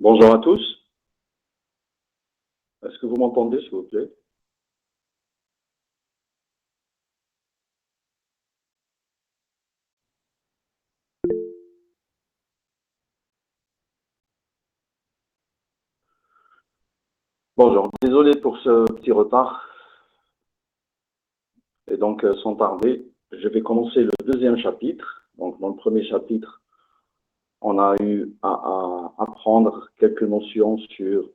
Bonjour à tous. Est-ce que vous m'entendez, s'il vous plaît? Bonjour. Désolé pour ce petit retard. Et donc, sans tarder, je vais commencer le deuxième chapitre. Donc, dans le premier chapitre, on a eu à apprendre quelques notions sur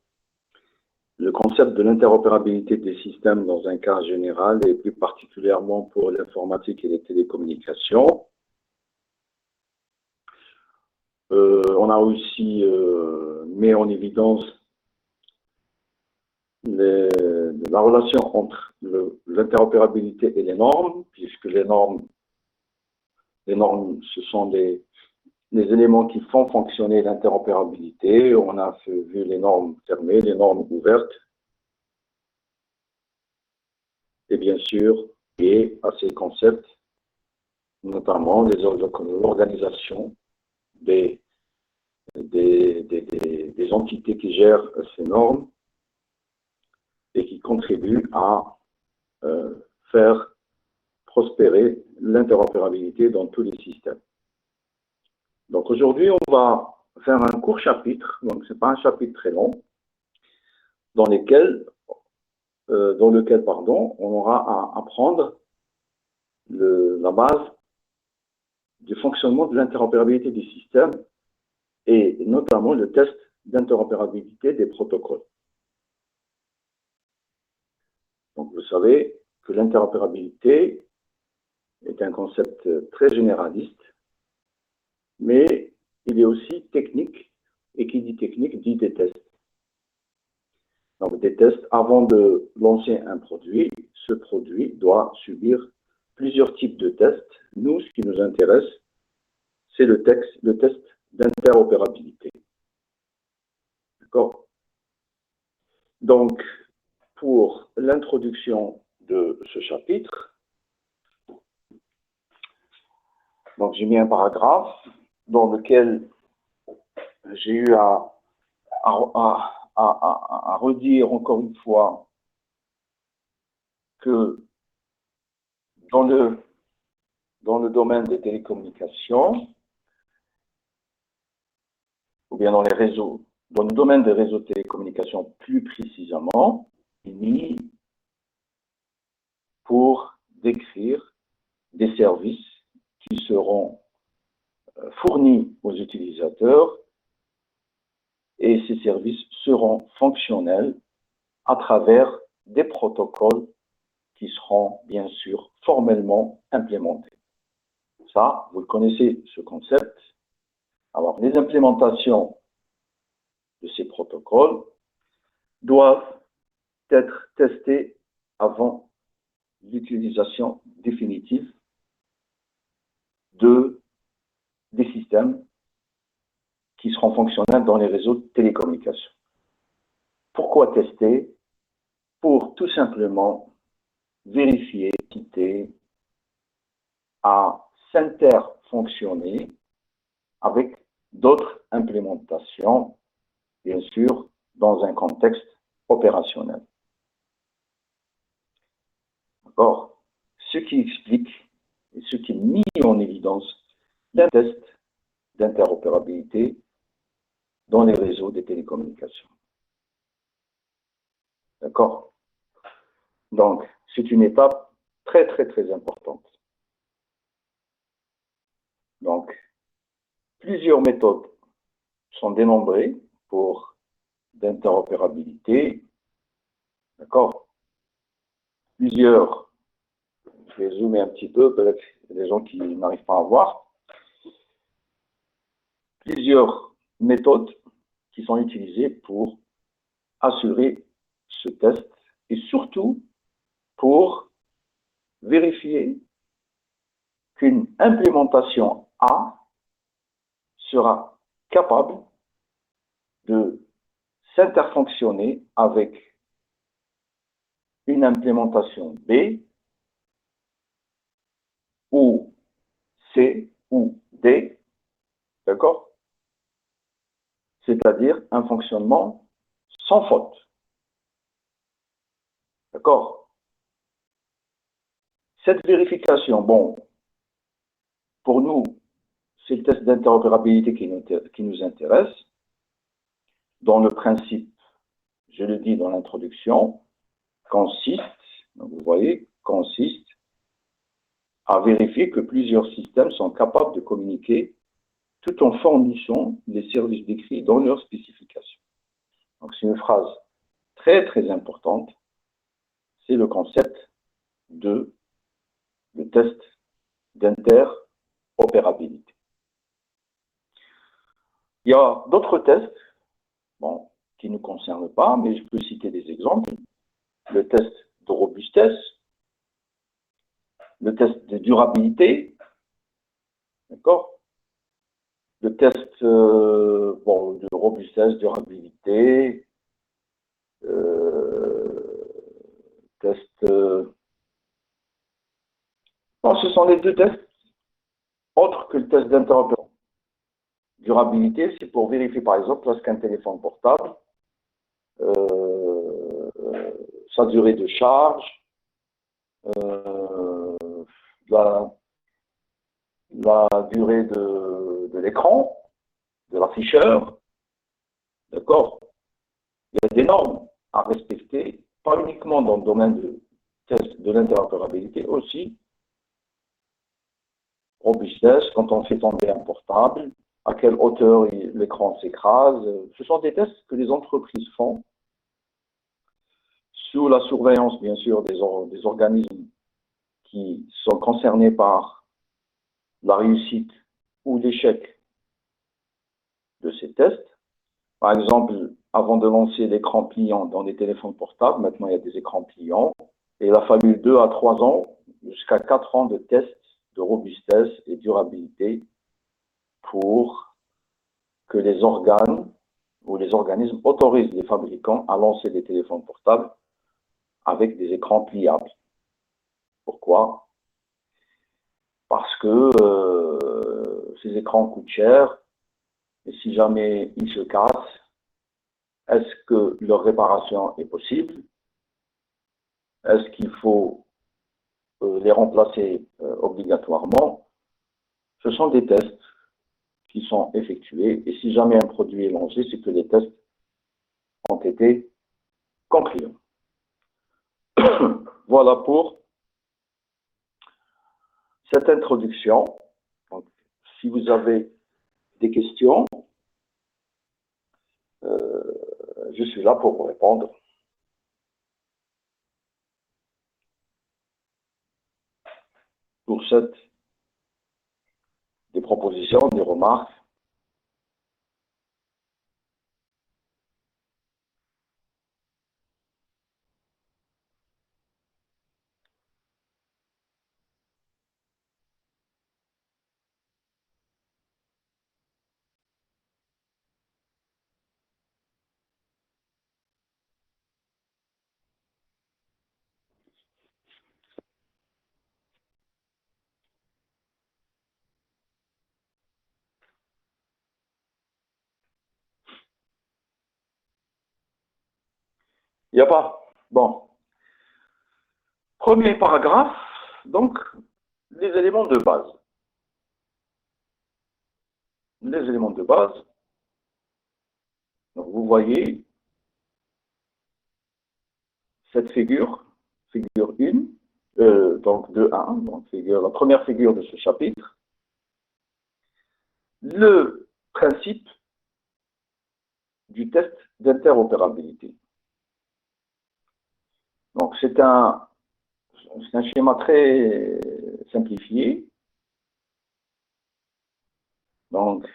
le concept de l'interopérabilité des systèmes dans un cas général et plus particulièrement pour l'informatique et les télécommunications. On a aussi mis en évidence la relation entre l'interopérabilité et les normes, puisque les normes, ce sont les éléments qui font fonctionner l'interopérabilité. On a vu les normes fermées, les normes ouvertes, et bien sûr, liées à ces concepts, notamment l'organisation des entités qui gèrent ces normes et qui contribuent à faire prospérer l'interopérabilité dans tous les systèmes. Donc aujourd'hui, on va faire un court chapitre, donc ce n'est pas un chapitre très long, dans lequel on aura à apprendre la base du fonctionnement de l'interopérabilité du système et notamment le test d'interopérabilité des protocoles. Donc vous savez que l'interopérabilité est un concept très généraliste, mais il est aussi technique, et qui dit technique dit des tests. Donc des tests, avant de lancer un produit, ce produit doit subir plusieurs types de tests. Nous, ce qui nous intéresse, c'est le test d'interopérabilité. D'accord? Donc, pour l'introduction de ce chapitre, donc j'ai mis un paragraphe dans lequel j'ai eu à redire encore une fois que dans le domaine des télécommunications, ou bien dans le domaine des réseaux de télécommunications plus précisément, mis pour décrire des services qui seront fournis aux utilisateurs et ces services seront fonctionnels à travers des protocoles qui seront bien sûr formellement implémentés. Ça, vous le connaissez, ce concept. Alors, les implémentations de ces protocoles doivent être testées avant l'utilisation définitive des systèmes qui seront fonctionnels dans les réseaux de télécommunications. Pourquoi tester? Pour tout simplement vérifier l'entité à s'interfonctionner avec d'autres implémentations, bien sûr, dans un contexte opérationnel. D'accord? Ce qui explique et ce qui est mis en évidence d'un test d'interopérabilité dans les réseaux des télécommunications. D'accord? Donc, c'est une étape très, très, très importante. Donc, plusieurs méthodes sont dénombrées pour l'interopérabilité. D'accord? Plusieurs, je vais zoomer un petit peu, peut-être des gens qui n'arrivent pas à voir. Plusieurs méthodes qui sont utilisées pour assurer ce test et surtout pour vérifier qu'une implémentation A sera capable de s'interfonctionner avec une implémentation B ou C ou D, d'accord? c'est-à-dire un fonctionnement sans faute. D'accord? Cette vérification, bon, pour nous, c'est le test d'interopérabilité qui nous intéresse, dont le principe, je le dis dans l'introduction, consiste, vous voyez, consiste à vérifier que plusieurs systèmes sont capables de communiquer tout en fournissant les services décrits dans leurs spécifications. Donc c'est une phrase très très importante, c'est le concept de le test d'interopérabilité. Il y a d'autres tests, bon, qui ne nous concernent pas, mais je peux citer des exemples. Le test de robustesse, le test de durabilité, d'accord? Le test bon, de robustesse, durabilité, test... Non, ce sont les deux tests autres que le test d'interopérabilité. Durabilité, c'est pour vérifier, par exemple, lorsqu'un téléphone portable, sa durée de charge, la durée de l'écran, de l'afficheur, d'accord? Il y a des normes à respecter, pas uniquement dans le domaine de test de l'interopérabilité, aussi robustesse, quand on fait tomber un portable, à quelle hauteur l'écran s'écrase. Ce sont des tests que les entreprises font sous la surveillance, bien sûr, des organismes qui sont concernés par la réussite ou l'échec de ces tests. Par exemple, avant de lancer l'écran pliant dans les téléphones portables, maintenant il y a des écrans pliants, et il a fallu 2 à 3 ans, jusqu'à 4 ans de tests de robustesse et durabilité pour que les organes ou les organismes autorisent les fabricants à lancer des téléphones portables avec des écrans pliables. Pourquoi? Parce que ces écrans coûtent cher, et si jamais ils se cassent, est-ce que leur réparation est possible? Est-ce qu'il faut les remplacer obligatoirement? Ce sont des tests qui sont effectués, et si jamais un produit est lancé, c'est que les tests ont été concluants. Voilà pour cette introduction. Donc, si vous avez des questions, je suis là pour vous répondre. Pour des propositions, des remarques. Il n'y a pas. Bon. Premier paragraphe, donc, les éléments de base. Les éléments de base. Donc, vous voyez cette figure 1, donc de 1, donc la première figure de ce chapitre. Le principe du test d'interopérabilité. Donc, c'est un schéma très simplifié. Donc,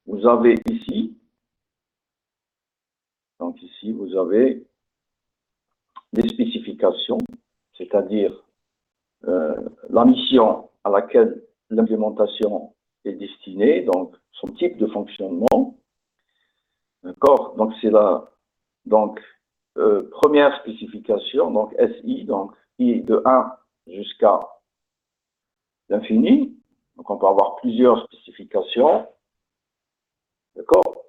vous avez ici, vous avez les spécifications, c'est-à-dire la mission à laquelle l'implémentation est destinée, donc son type de fonctionnement. D'accord? Donc, c'est la première spécification, donc SI, donc I de 1 jusqu'à l'infini. Donc, on peut avoir plusieurs spécifications. D'accord?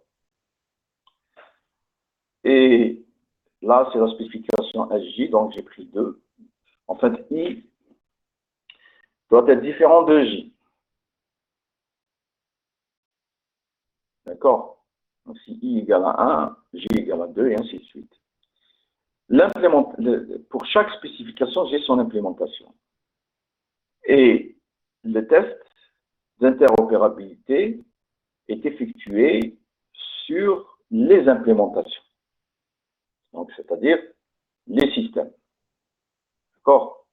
Et là, c'est la spécification SJ, donc j'ai pris 2. En fait, I doit être différent de J. D'accord? Donc, si I égale à 1, J égale à 2, et ainsi de suite. Pour chaque spécification, j'ai son implémentation. Et le test d'interopérabilité est effectué sur les implémentations. Donc, c'est-à-dire les systèmes. D'accord?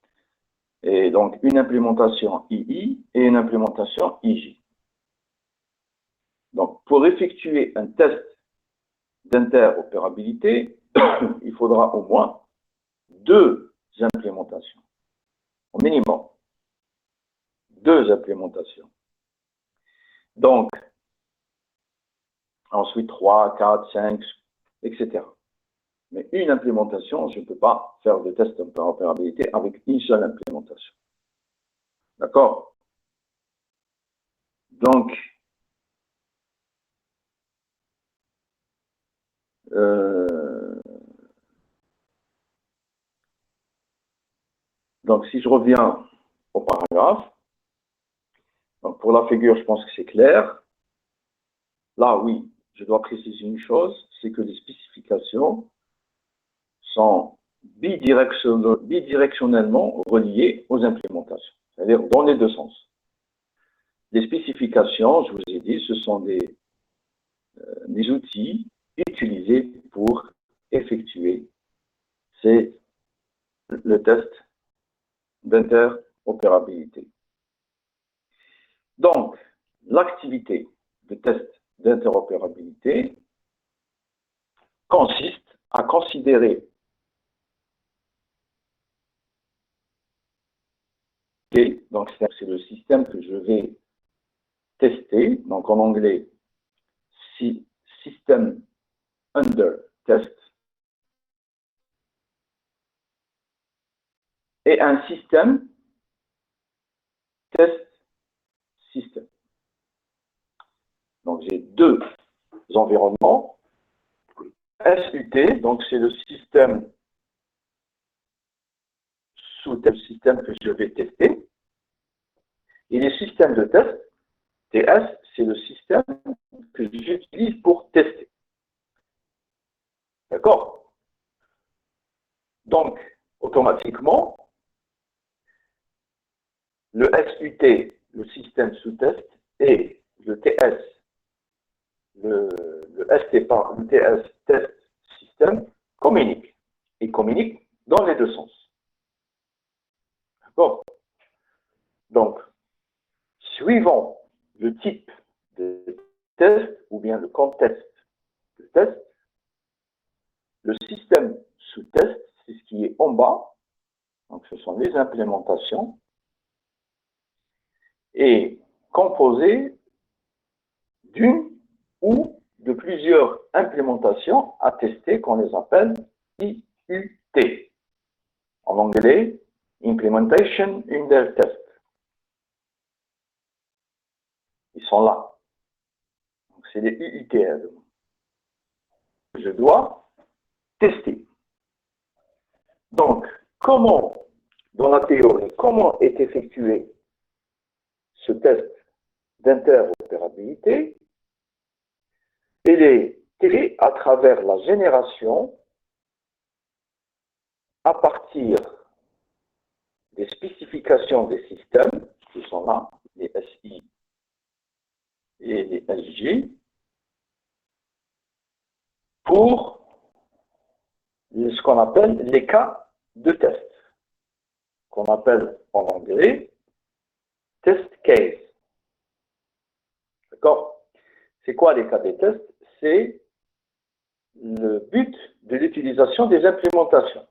Et donc, une implémentation II et une implémentation IJ. Donc, pour effectuer un test d'interopérabilité, il faudra au moins 2 implémentations, au minimum. 2 implémentations. Donc, ensuite 3, 4, 5, etc. Mais une implémentation, je ne peux pas faire de test d'interopérabilité avec une seule implémentation. D'accord? Donc, si je reviens au paragraphe, donc pour la figure, je pense que c'est clair. Là, oui, je dois préciser une chose, c'est que les spécifications sont bidirectionnellement reliées aux implémentations, c'est-à-dire dans les deux sens. Les spécifications, je vous ai dit, ce sont des outils utilisés pour effectuer le test d'interopérabilité. Donc, l'activité de test d'interopérabilité consiste à considérer donc c'est le système que je vais tester, donc en anglais, System Under Test, et un système test system. Donc j'ai 2 environnements. SUT, donc c'est le système sous tel système que je vais tester. Et les systèmes de test, TS, c'est le système que j'utilise pour tester. D'accord? Donc, automatiquement, le SUT, le système sous test, et le TS, le TS, test système, communiquent. Ils communiquent dans les deux sens. D'accord? Donc, suivant le type de test ou bien le contexte de test, le système sous test, c'est ce qui est en bas. Donc, ce sont les implémentations et composé d'une ou de plusieurs implémentations à tester qu'on les appelle IUT. En anglais, Implementation Under Test. Ils sont là. Donc, c'est les IUT. Je dois tester. Donc, comment, dans la théorie, comment est effectué ce test d'interopérabilité? Il est fait à travers la génération à partir des spécifications des systèmes, qui sont là, les SI et les SJ, pour ce qu'on appelle les cas de test, qu'on appelle en anglais test case. D'accord? C'est quoi les cas de test? C'est le but de l'utilisation des implémentations.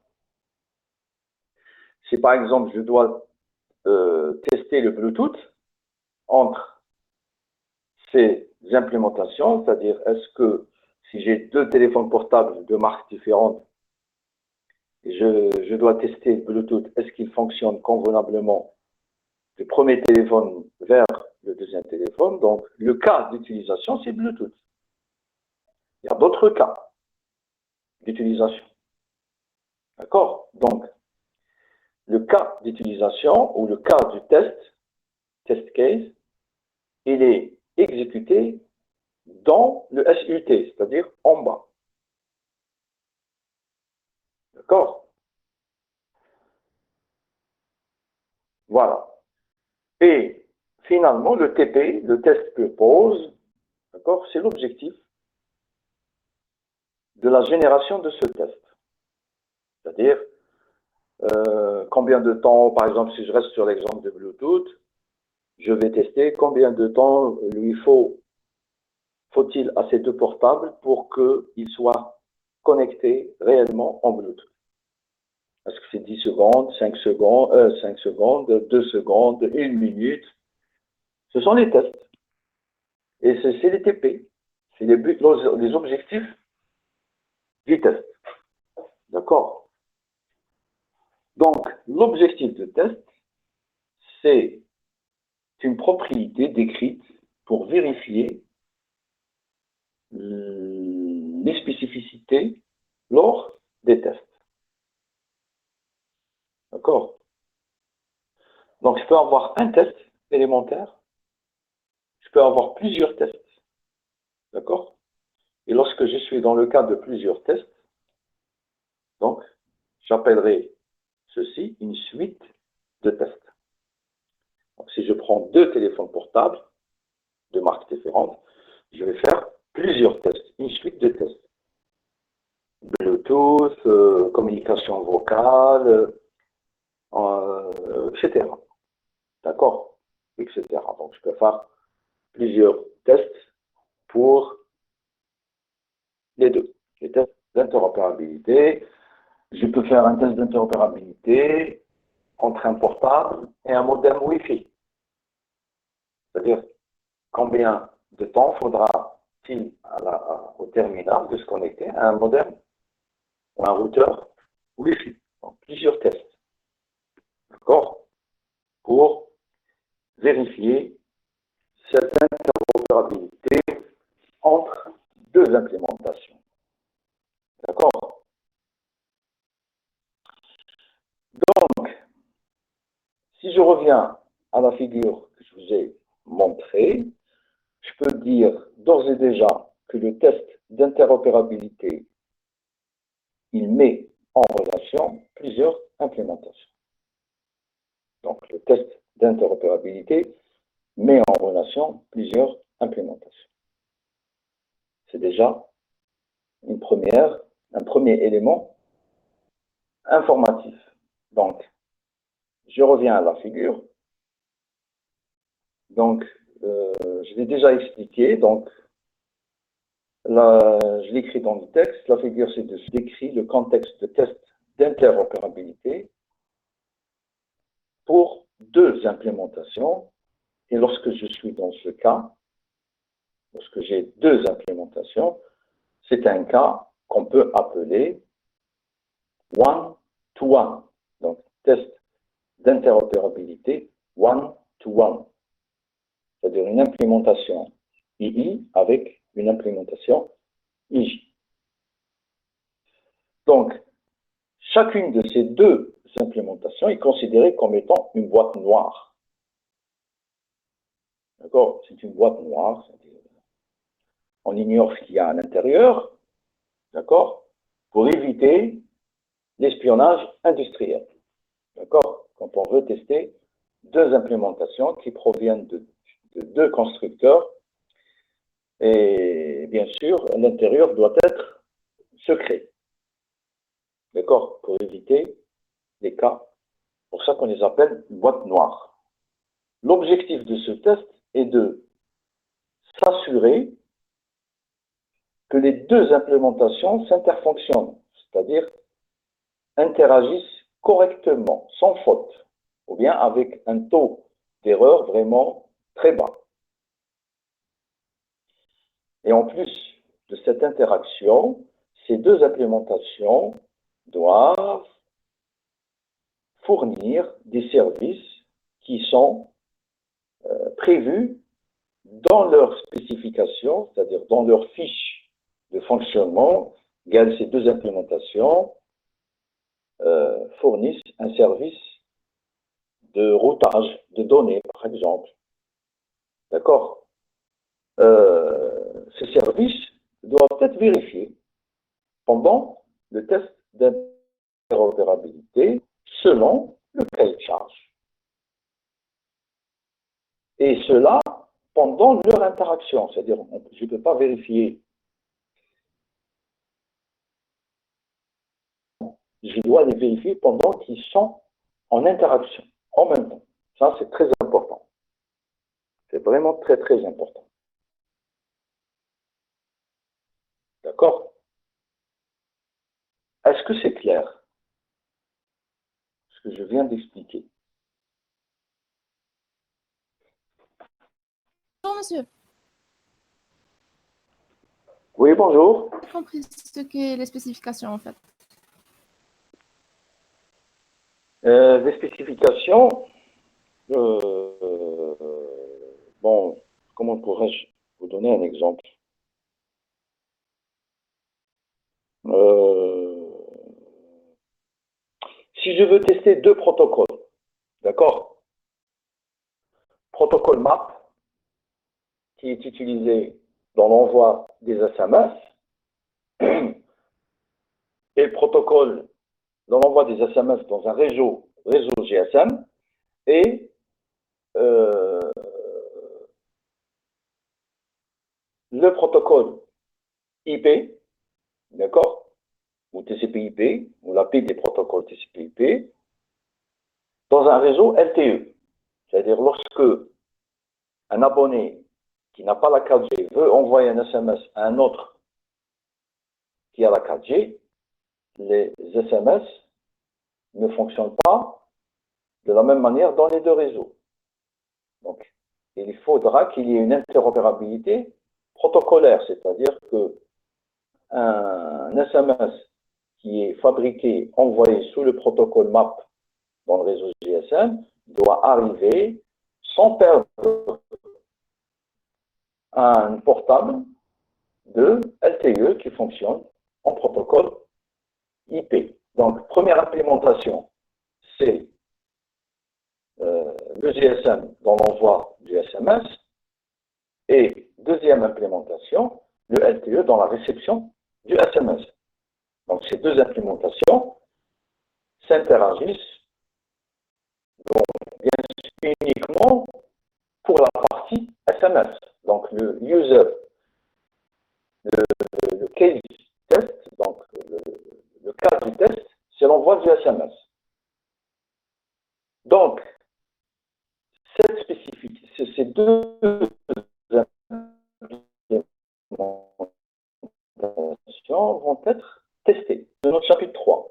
Si par exemple je dois tester le Bluetooth entre ces implémentations, c'est-à-dire est-ce que si j'ai 2 téléphones portables de marques différentes, je dois tester le Bluetooth, est-ce qu'il fonctionne convenablement du premier téléphone vers le deuxième téléphone? Donc, le cas d'utilisation, c'est Bluetooth. Il y a d'autres cas. d'utilisation. D'accord? Donc, le cas d'utilisation ou le cas du test case, il est exécuté dans le SUT, c'est-à-dire en bas. D'accord? Voilà. Et finalement, le TP, le test purpose, d'accord, c'est l'objectif de la génération de ce test. C'est-à-dire, combien de temps, par exemple, si je reste sur l'exemple de Bluetooth, je vais tester combien de temps lui faut-il à ces deux portables pour qu'ils soient connectés réellement en Bluetooth. Est-ce que c'est 10 secondes, 5 secondes, 5 secondes, 2 secondes, 1 minute? Ce sont les tests. Et c'est les TP. C'est les objectifs du test. D'accord? Donc, l'objectif de test, c'est une propriété décrite pour vérifier les spécificités lors des tests. D'accord? Donc, je peux avoir un test élémentaire, je peux avoir plusieurs tests. D'accord? Et lorsque je suis dans le cas de plusieurs tests, donc, j'appellerai ceci une suite de tests. Donc, si je prends deux téléphones portables de marques différentes, je vais faire plusieurs tests, une suite de tests. Bluetooth, communication vocale, etc. D'accord? Etc. Donc, je peux faire plusieurs tests pour les deux. Les tests d'interopérabilité. Je peux faire un test d'interopérabilité entre un portable et un modem Wi-Fi. C'est-à-dire, combien de temps faudra-t-il au terminal de se connecter à un modem ou un routeur Wi-Fi? Donc, plusieurs tests. D'accord? Pour vérifier cette interopérabilité entre deux implémentations. D'accord? Donc, si je reviens à la figure que je vous ai montrée, je peux dire d'ores et déjà que le test d'interopérabilité, il met en relation plusieurs implémentations. Donc, le test d'interopérabilité met en relation plusieurs implémentations. C'est déjà un premier élément informatif. Donc, je reviens à la figure. Donc, je l'ai déjà expliqué. Donc, là, je l'écris dans le texte. La figure, c'est de décrire le contexte de test d'interopérabilité pour deux implémentations. Et lorsque je suis dans ce cas, lorsque j'ai deux implémentations, c'est un cas qu'on peut appeler one-to-one. Donc, test d'interopérabilité one-to-one. C'est-à-dire une implémentation II avec une implémentation IJ. Donc, chacune de ces deux implémentations est considérée comme étant une boîte noire. D'accord? C'est une boîte noire. On ignore ce qu'il y a à l'intérieur. D'accord? Pour éviter l'espionnage industriel. D'accord? Quand on veut tester deux implémentations qui proviennent de deux constructeurs, et bien sûr, l'intérieur doit être secret. D'accord? Pour éviter les cas. C'est pour ça qu'on les appelle boîte noire. L'objectif de ce test est de s'assurer que les deux implémentations s'interfonctionnent, c'est-à-dire interagissent correctement, sans faute, ou bien avec un taux d'erreur vraiment très bas. Et en plus de cette interaction, ces deux implémentations doivent fournir des services qui sont prévus dans leur spécification, c'est-à-dire dans leur fiche de fonctionnement, ces deux implémentations fournissent un service de routage de données, par exemple. D'accord? Ces services doivent être vérifiés pendant le test d'interopérabilité selon le cahier de charge. Et cela pendant leur interaction, c'est-à-dire je ne peux pas vérifier, je dois les vérifier pendant qu'ils sont en interaction, en même temps. Ça, c'est très important. C'est vraiment très, très important. D'accord? Est-ce que c'est clair, ce que je viens d'expliquer? Bonjour, monsieur. Oui, bonjour. J'ai compris ce qu'est les spécifications, en fait. Les spécifications, bon, comment pourrais-je vous donner un exemple? Si je veux tester deux protocoles, d'accord? Protocole MAP, qui est utilisé dans l'envoi des SMS, et le protocole dans l'envoi des SMS dans un réseau GSM, et le protocole IP, d'accord, ou TCP/IP, ou l'API des protocoles TCP/IP, dans un réseau LTE. C'est-à-dire lorsque un abonné qui n'a pas la 4G veut envoyer un SMS à un autre qui a la 4G, les SMS ne fonctionnent pas de la même manière dans les deux réseaux. Donc, il faudra qu'il y ait une interopérabilité protocolaire, c'est-à-dire qu'un SMS qui est fabriqué, envoyé sous le protocole MAP dans le réseau GSM, doit arriver sans perdre un portable de LTE qui fonctionne en protocole IP. Donc, première implémentation, c'est le GSM dans l'envoi du SMS, et deuxième implémentation, le LTE dans la réception du SMS. Donc, ces deux implémentations s'interagissent uniquement pour la partie SMS. Donc, le user, le case test, donc le cas du test, c'est l'envoi du SMS. Donc, cette spécificité, ces deux implémentations vont être testées dans notre chapitre 3.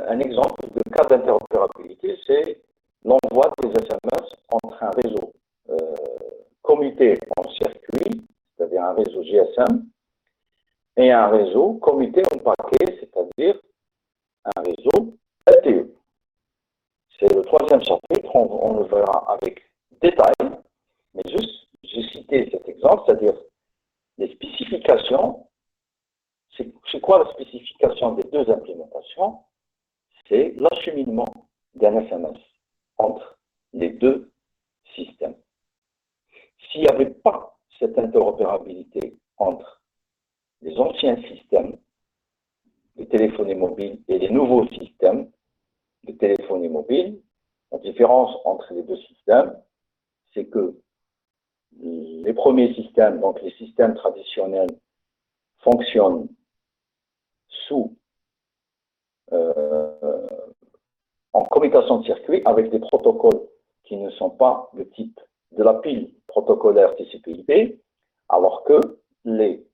Un exemple de cas d'interopérabilité, c'est l'envoi des SMS entre un réseau commutté en circuit, c'est-à-dire un réseau GSM, et un réseau commutté en paquet, c'est-à-dire un réseau LTE. C'est le troisième chapitre, on le verra avec détail, mais juste, j'ai cité cet exemple, c'est-à-dire les spécifications. C'est quoi la spécification des deux implémentations? C'est l'acheminement d'un SMS entre les deux systèmes. S'il n'y avait pas cette interopérabilité entre les anciens systèmes de téléphonie mobile et les nouveaux systèmes de téléphonie mobile, la différence entre les deux systèmes, c'est que les premiers systèmes, donc les systèmes traditionnels, fonctionnent en communication de circuit avec des protocoles qui ne sont pas le type de la pile protocolaire TCP/IP, alors que les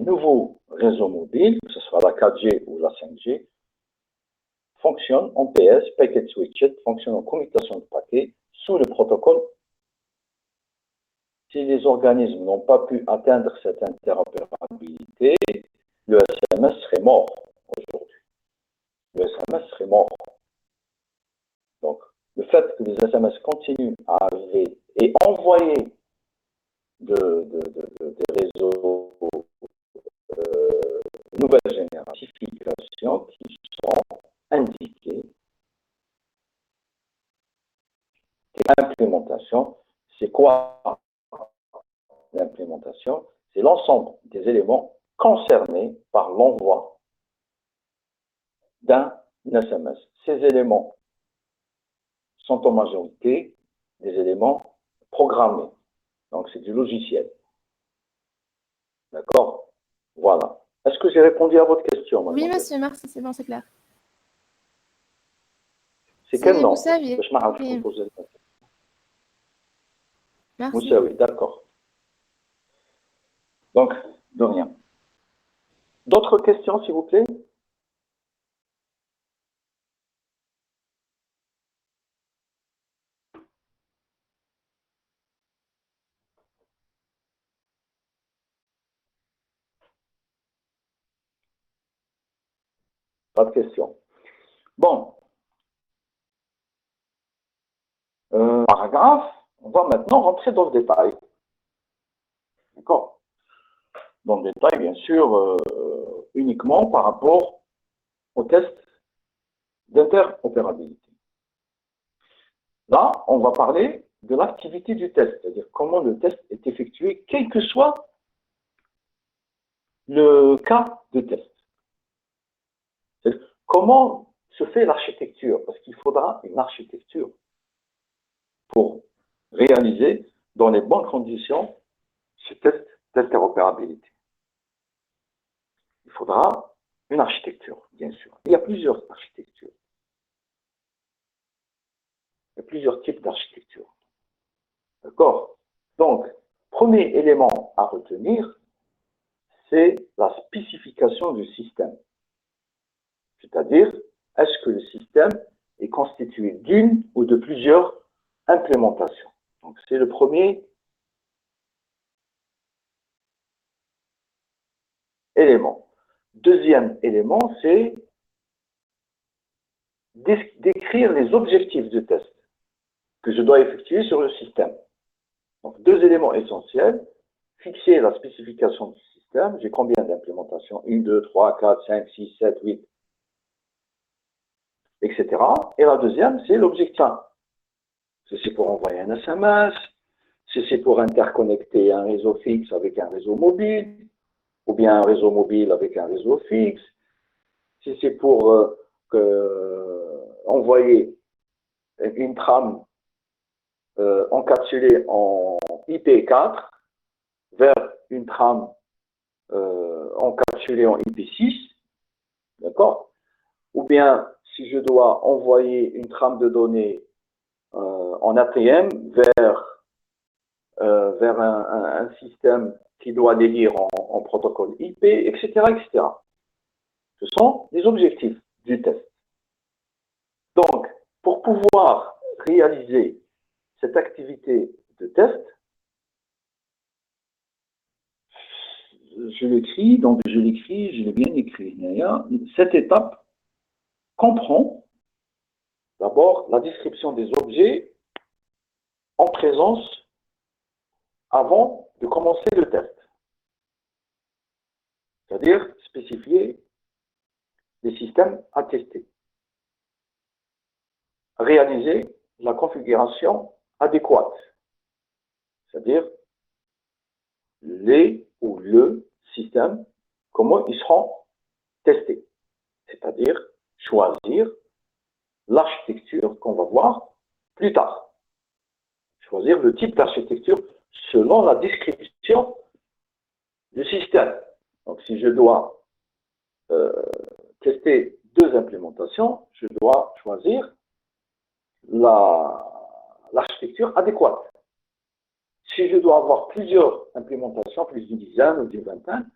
nouveaux réseaux mobiles, que ce soit la 4G ou la 5G, fonctionnent en PS, Packet Switched, fonctionnent en communication de paquets sous le protocole. Si les organismes n'ont pas pu atteindre cette interopérabilité, le SMS serait mort aujourd'hui. Le SMS serait mort. Donc, le fait que les SMS continuent à arriver et envoyer des réseaux quoi l'implémentation? C'est l'ensemble des éléments concernés par l'envoi d'un SMS. Ces éléments sont en majorité des éléments programmés. Donc, c'est du logiciel. D'accord? Voilà. Est-ce que j'ai répondu à votre question, Oui, mademoiselle? monsieur, merci, c'est bon, c'est clair. C'est quel nom? Vous saviez. Je m'arrête Oui, pour poser la question. merci. Moussaoui, d'accord. Donc, de rien. D'autres questions, s'il vous plaît? Pas de questions. Bon. Paragraphe, on va maintenant rentrer dans le détail. D'accord? Dans le détail, bien sûr, uniquement par rapport au test d'interopérabilité. Là, on va parler de l'activité du test, c'est-à-dire comment le test est effectué, quel que soit le cas de test. Comment se fait l'architecture? Parce qu'il faudra une architecture pour réaliser dans les bonnes conditions ce test d'interopérabilité. Il faudra une architecture, bien sûr. Il y a plusieurs architectures. Il y a plusieurs types d'architecture. D'accord? Donc, premier élément à retenir, c'est la spécification du système. C'est-à-dire, est-ce que le système est constitué d'une ou de plusieurs implémentations? Donc, c'est le premier élément. Deuxième élément, c'est décrire les objectifs du test que je dois effectuer sur le système. Donc, deux éléments essentiels. Fixer la spécification du système. J'ai combien d'implémentations? 1, 2, 3, 4, 5, 6, 7, 8, etc. Et la deuxième, c'est l'objectif. C'est pour envoyer un SMS, c'est pour interconnecter un réseau fixe avec un réseau mobile, ou bien un réseau mobile avec un réseau fixe, si c'est pour envoyer une trame encapsulée en IP4 vers une trame encapsulée en IP6, d'accord? Ou bien si je dois envoyer une trame de données en ATM vers un système qui doit les lire en protocole IP, etc., etc. Ce sont les objectifs du test. Donc, pour pouvoir réaliser cette activité de test, je l'écris, je l'ai bien écrit. Cette étape comprend d'abord la description des objets en présence avant de commencer le test. C'est-à-dire spécifier les systèmes à tester. Réaliser la configuration adéquate. C'est-à-dire les ou le système, comment ils seront testés. C'est-à-dire choisir l'architecture qu'on va voir plus tard. Choisir le type d'architecture selon la description du système. Donc, si je dois tester deux implémentations, je dois choisir l'architecture adéquate. Si je dois avoir plusieurs implémentations, plus d'une dizaine ou d'une vingtaine,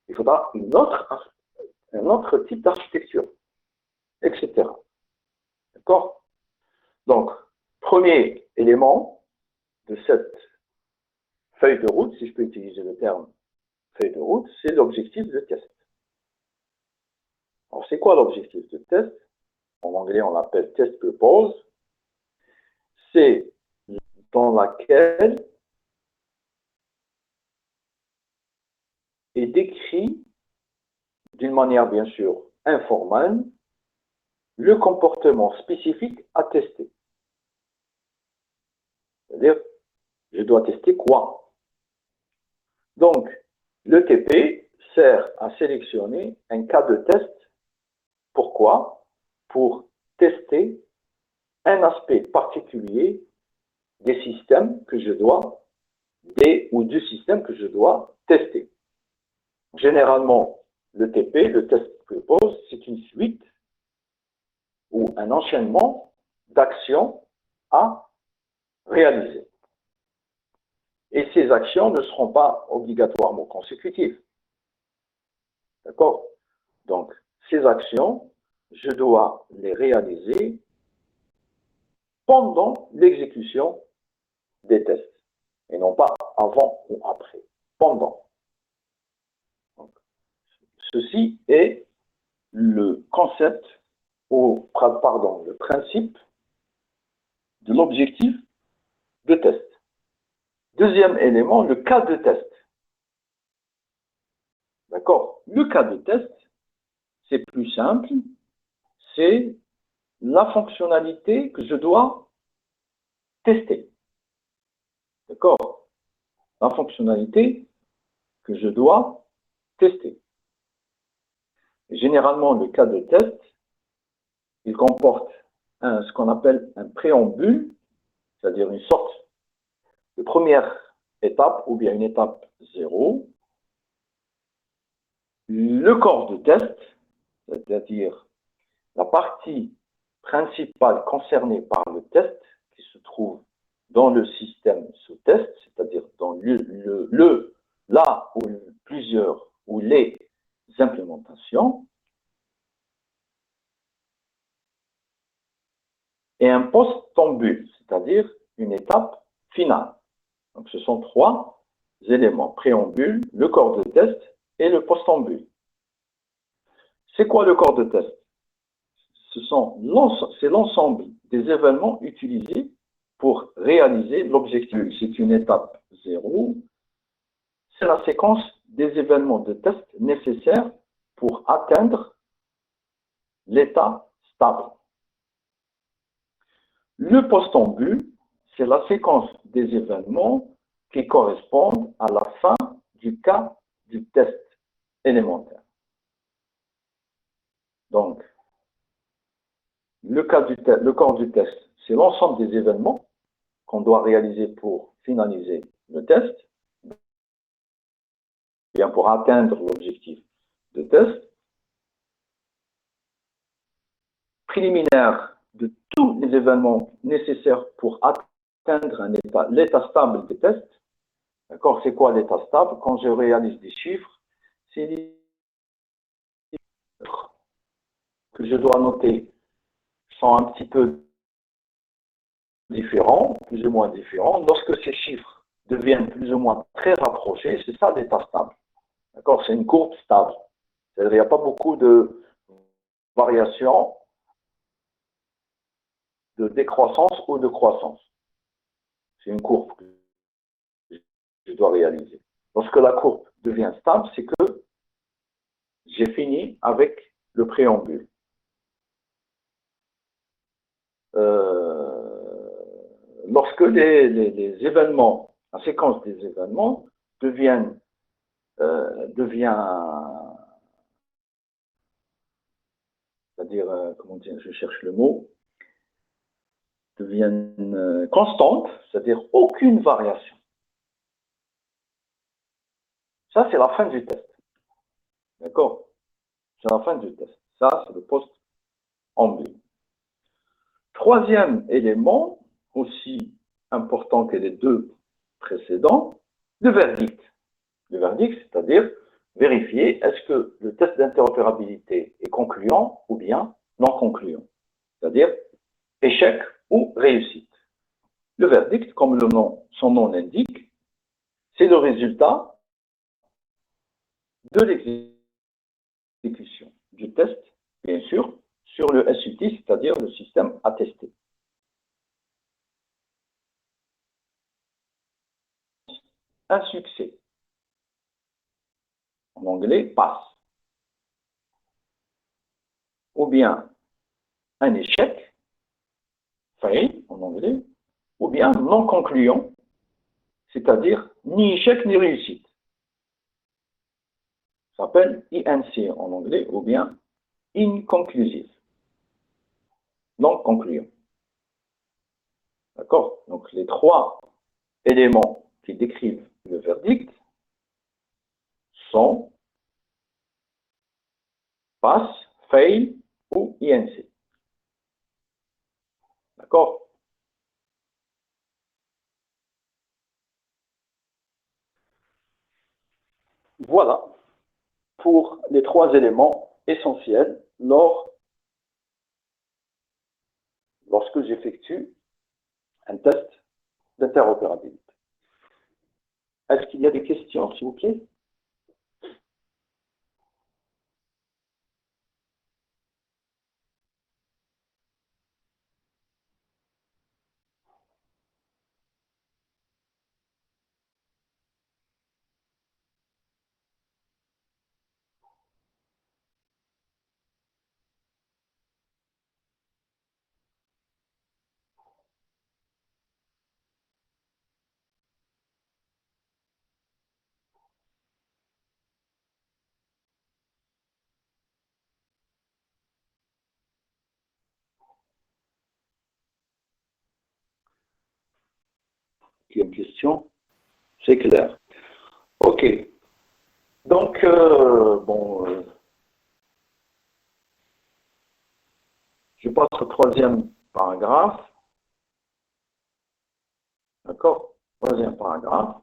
il faudra un autre type d'architecture, etc. D'accord? Donc, premier élément de cette feuille de route, si je peux utiliser le terme feuille de route, c'est l'objectif de test. Alors, c'est quoi l'objectif de test? En anglais, on l'appelle test purpose. C'est dans laquelle est décrit d'une manière bien sûr informelle le comportement spécifique à tester. C'est-à-dire Je dois tester quoi? Donc, le TP sert à sélectionner un cas de test. Pourquoi? Pour tester un aspect particulier des systèmes que je dois, ou du système que je dois tester. Généralement, le TP, le test purpose, c'est une suite ou un enchaînement d'actions à réaliser. Et ces actions ne seront pas obligatoirement consécutives. D'accord? Donc, ces actions, je dois les réaliser pendant l'exécution des tests. Et non pas avant ou après. Pendant. Donc, ceci est le concept, le principe de l'objectif de test. Deuxième élément, le cas de test. D'accord? Le cas de test, c'est plus simple, c'est la fonctionnalité que je dois tester. D'accord? La fonctionnalité que je dois tester. Et généralement, le cas de test, il comporte ce qu'on appelle un préambule, c'est-à-dire une sorte de première étape ou bien une étape 0. Le corps de test, c'est-à-dire la partie principale concernée par le test qui se trouve dans le système sous test, c'est-à-dire dans là où plusieurs ou les implémentations, et un post-tombule, c'est-à-dire une étape finale. Donc ce sont trois éléments, préambule, le corps de test et le post-tombule. C'est quoi le corps de test? C'est l'ensemble des événements utilisés pour réaliser l'objectif. C'est une étape 0. C'est la séquence des événements de test nécessaires pour atteindre l'état stable. Le post-tombule, c'est la séquence des événements qui correspondent à la fin du cas du test élémentaire. Donc, le corps du test, c'est l'ensemble des événements qu'on doit réaliser pour finaliser le test, bien pour atteindre l'objectif de test. Préliminaire de tous les événements nécessaires pour atteindre l'état stable des tests. D'accord? C'est quoi l'état stable? Quand je réalise des chiffres, c'est les chiffres que je dois noter sont un petit peu différents, plus ou moins différents. Lorsque ces chiffres deviennent plus ou moins très rapprochés, c'est ça l'état stable. D'accord? C'est une courbe stable. C'est-à-dire qu'il n'y a pas beaucoup de variations de décroissance ou de croissance. C'est une courbe que je dois réaliser. Lorsque la courbe devient stable, c'est que j'ai fini avec le préambule. Lorsque les événements, la séquence des événements devient, c'est-à-dire, comment dire, je cherche le mot, deviennent constantes, c'est-à-dire aucune variation. Ça, c'est la fin du test. D'accord? C'est la fin du test. Ça, c'est le post-tombule. Troisième élément, aussi important que les deux précédents, le verdict. Le verdict, c'est-à-dire vérifier est-ce que le test d'interopérabilité est concluant ou bien non concluant. C'est-à-dire échec ou réussite. Le verdict, comme son nom l'indique, c'est le résultat de l'exécution du test, bien sûr, sur le SUT, c'est-à-dire le système à tester. Un succès, en anglais, passe. Ou bien un échec, fail, en anglais, ou bien non concluant, c'est-à-dire ni échec ni réussite. Ça s'appelle INC en anglais ou bien inconclusive, non concluant. D'accord? Donc les trois éléments qui décrivent le verdict sont pass, fail ou INC. D'accord? Voilà pour les trois éléments essentiels lorsque j'effectue un test d'interopérabilité. Est-ce qu'il y a des questions, s'il vous plaît? Il y a une question? C'est clair. OK. Donc, je passe au troisième paragraphe. D'accord? Troisième paragraphe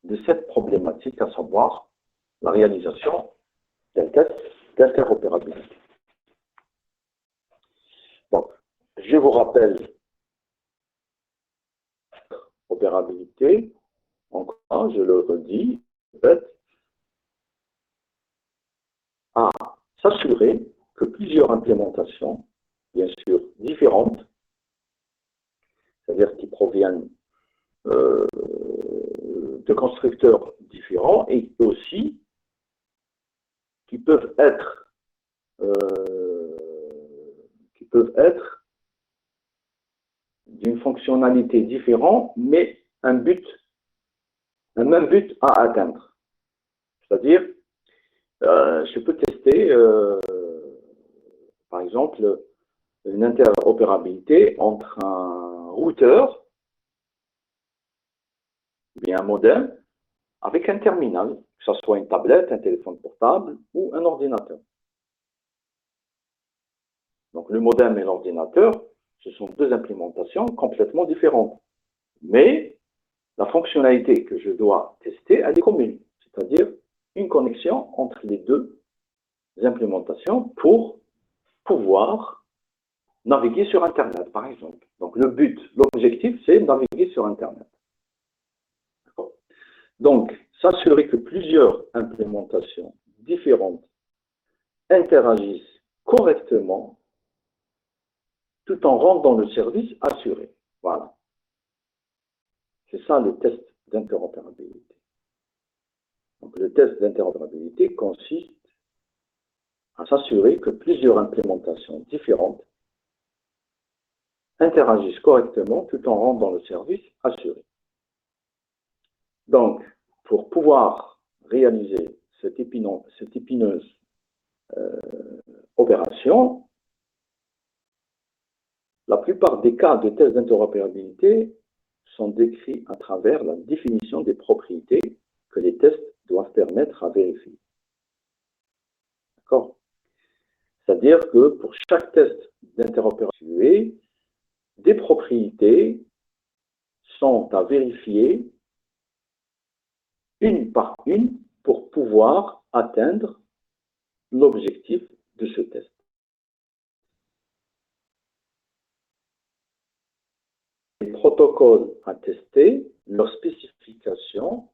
de cette problématique, à savoir la réalisation d'un test d'interopérabilité. Donc, je vous rappelle opérabilité, encore, je le redis, répète, à s'assurer que plusieurs implémentations, bien sûr différentes, c'est-à-dire qui proviennent de constructeurs différents et aussi qui peuvent être d'une fonctionnalité différente, mais un même but à atteindre. C'est-à-dire, je peux tester, par exemple, une interopérabilité entre un routeur, bien un modem, avec un terminal, que ce soit une tablette, un téléphone portable ou un ordinateur. Donc le modem et l'ordinateur, ce sont deux implémentations complètement différentes. Mais la fonctionnalité que je dois tester, elle est commune, c'est-à-dire une connexion entre les deux implémentations pour pouvoir naviguer sur Internet, par exemple. Donc le but, l'objectif, c'est naviguer sur Internet. Donc, s'assurer que plusieurs implémentations différentes interagissent correctement tout en rendant le service assuré. Voilà. C'est ça le test d'interopérabilité. Donc, le test d'interopérabilité consiste à s'assurer que plusieurs implémentations différentes interagissent correctement tout en rendant le service assuré. Donc, pour pouvoir réaliser cette épineuse opération, la plupart des cas de tests d'interopérabilité sont décrits à travers la définition des propriétés que les tests doivent permettre à vérifier. D'accord? C'est-à-dire que pour chaque test d'interopérabilité, des propriétés sont à vérifier une par une pour pouvoir atteindre l'objectif de ce test. Les protocoles à tester, leurs spécifications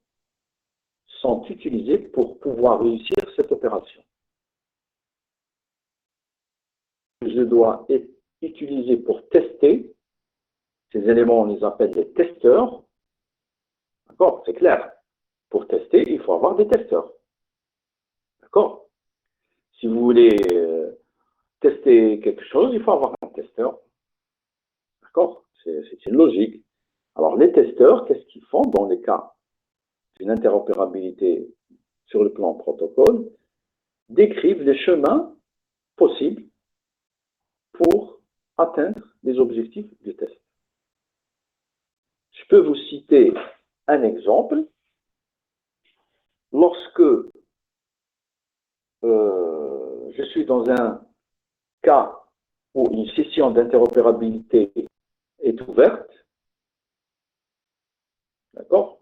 sont utilisées pour pouvoir réussir cette opération. Je dois utiliser pour tester, ces éléments, on les appelle les testeurs. D'accord? C'est clair. Pour tester, il faut avoir des testeurs. D'accord? Si vous voulez tester quelque chose, il faut avoir un testeur. D'accord? C'est une logique. Alors, les testeurs, qu'est-ce qu'ils font dans les cas d'une interopérabilité sur le plan protocole? Décrivent les chemins possibles pour atteindre les objectifs du test. Je peux vous citer un exemple. Lorsque je suis dans un cas où une session d'interopérabilité est ouverte, d'accord?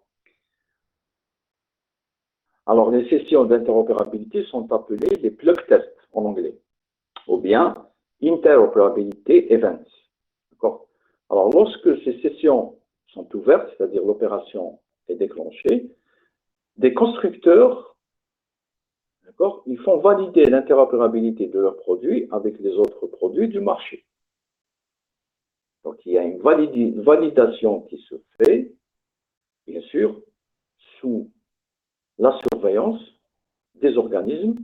Alors, les sessions d'interopérabilité sont appelées les plug tests en anglais, ou bien interoperability events, d'accord? Alors, lorsque ces sessions sont ouvertes, c'est-à-dire l'opération est déclenchée, des constructeurs, d'accord, ils font valider l'interopérabilité de leurs produits avec les autres produits du marché. Donc, il y a une validation qui se fait, bien sûr, sous la surveillance des organismes,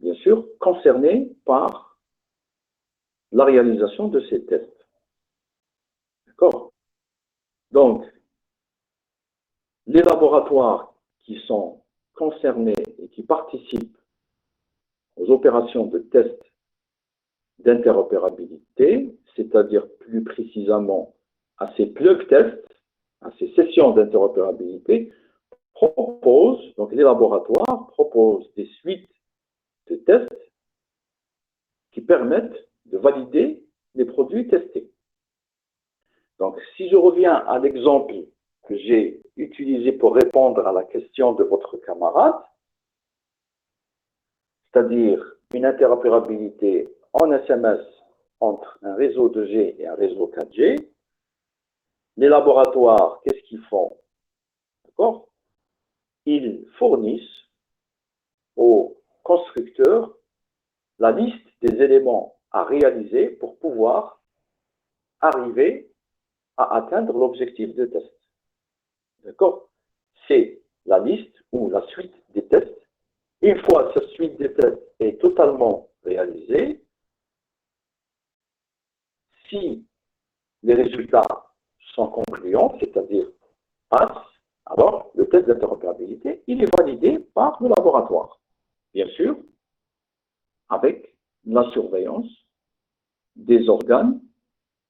bien sûr, concernés par la réalisation de ces tests. D'accord? Donc, les laboratoires qui sont concernés et qui participent aux opérations de test d'interopérabilité, c'est-à-dire plus précisément à ces plug tests, à ces sessions d'interopérabilité, donc les laboratoires proposent des suites de tests qui permettent de valider les produits testés. Donc, si je reviens à l'exemple que j'ai utilisé pour répondre à la question de votre camarade, c'est-à-dire une interopérabilité en SMS entre un réseau 2G et un réseau 4G, les laboratoires, qu'est-ce qu'ils font? D'accord? Ils fournissent aux constructeurs la liste des éléments à réaliser pour pouvoir arriver à atteindre l'objectif de test. D'accord? C'est la liste ou la suite des tests. Une fois cette suite des tests est totalement réalisée, si les résultats sont concluants, c'est-à-dire passent, alors le test d'interopérabilité, il est validé par le laboratoire. Bien sûr, avec la surveillance des organes,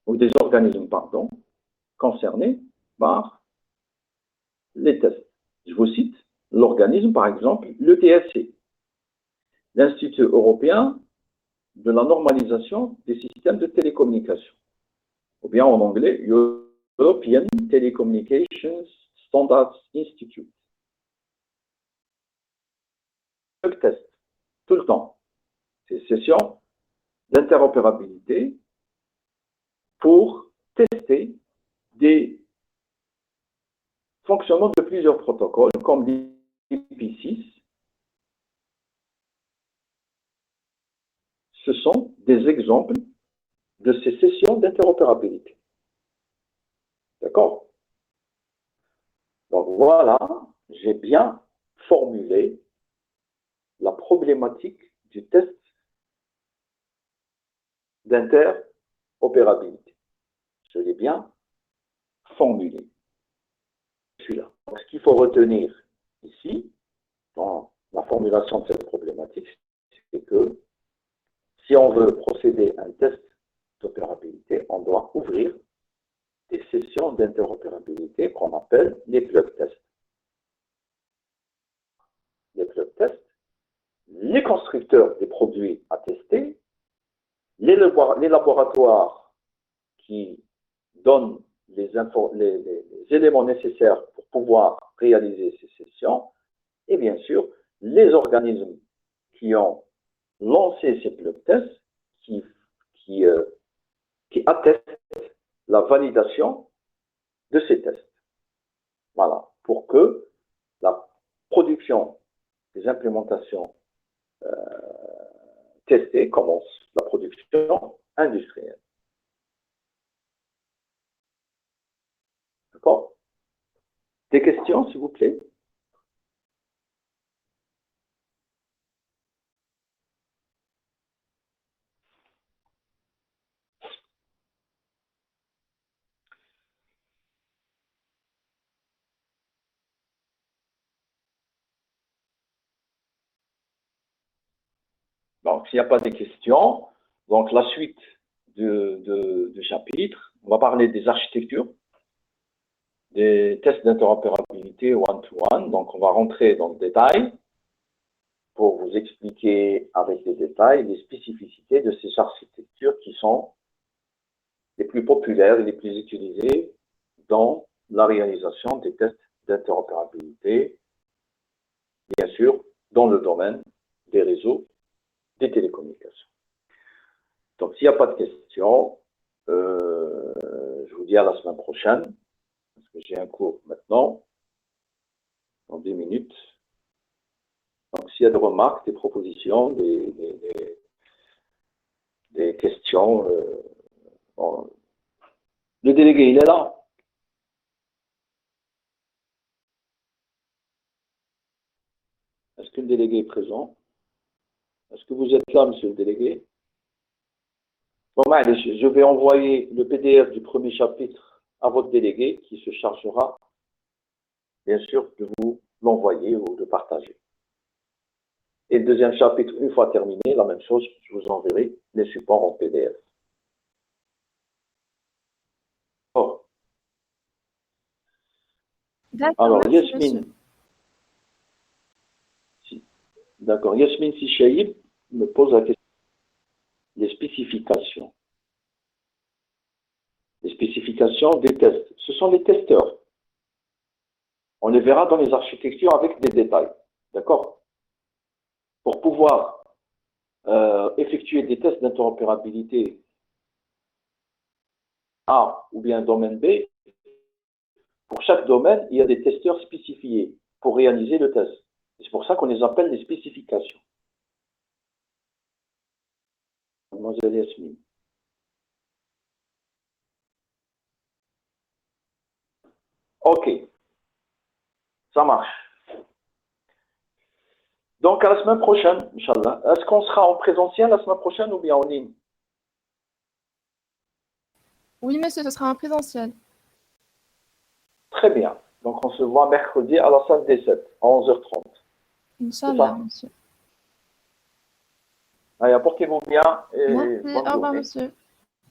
ou des organismes, pardon, concernés par les tests. Je vous cite l'organisme, par exemple, l'ETSC, l'Institut européen de la normalisation des systèmes de télécommunication, ou bien en anglais, European Telecommunications Standards Institute. Le test, tout le temps, ces sessions d'interopérabilité pour tester des fonctionnements de plusieurs protocoles, comme l'IP6. Ce sont des exemples de ces sessions d'interopérabilité. D'accord? Donc voilà, j'ai bien formulé la problématique du test d'interopérabilité. Je l'ai bien formulé. Celui-là. Donc, ce qu'il faut retenir ici, dans la formulation de cette problématique, c'est que si on veut procéder à un test d'opérabilité, on doit ouvrir des sessions d'interopérabilité qu'on appelle les plug tests. Les plug tests, les constructeurs des produits à tester, les laboratoires qui donnent les éléments nécessaires pour pouvoir réaliser ces sessions, et bien sûr, les organismes qui ont lancé ces plug tests, qui attestent la validation de ces tests. Voilà, pour que la production des implémentations testées commence, la production industrielle. D'accord? Des questions, s'il vous plaît? Donc, s'il n'y a pas de questions, donc la suite du chapitre, on va parler des architectures, des tests d'interopérabilité one-to-one. Donc, on va rentrer dans le détail pour vous expliquer avec des détails les spécificités de ces architectures qui sont les plus populaires et les plus utilisées dans la réalisation des tests d'interopérabilité, bien sûr, dans le domaine des réseaux des télécommunications. Donc, s'il n'y a pas de questions, je vous dis à la semaine prochaine, parce que j'ai un cours maintenant, dans 10 minutes. Donc, s'il y a des remarques, des propositions, des questions, bon, le délégué, il est là. Est-ce que le délégué est présent? Est-ce que vous êtes là, monsieur le délégué? Bon, je vais envoyer le PDF du premier chapitre à votre délégué qui se chargera, bien sûr, de vous l'envoyer ou de partager. Et le deuxième chapitre, une fois terminé, la même chose, je vous enverrai les supports en PDF. Oh. Alors, Yasmine. D'accord. Yasmine Sichaïb me pose la question. Les spécifications. Les spécifications des tests. Ce sont les testeurs. On les verra dans les architectures avec des détails. D'accord? Pour pouvoir effectuer des tests d'interopérabilité A ou bien domaine B, pour chaque domaine, il y a des testeurs spécifiés pour réaliser le test. C'est pour ça qu'on les appelle les spécifications. Mademoiselle Yasmine. Ok. Ça marche. Donc, à la semaine prochaine, Inch'Allah. Est-ce qu'on sera en présentiel la semaine prochaine ou bien en ligne? Oui, monsieur, ce sera en présentiel. Très bien. Donc, on se voit mercredi à la salle des 7, à 11h30. Inch'Allah, monsieur. Allez, portez-vous bien et Merci, bonne au revoir, journée. monsieur.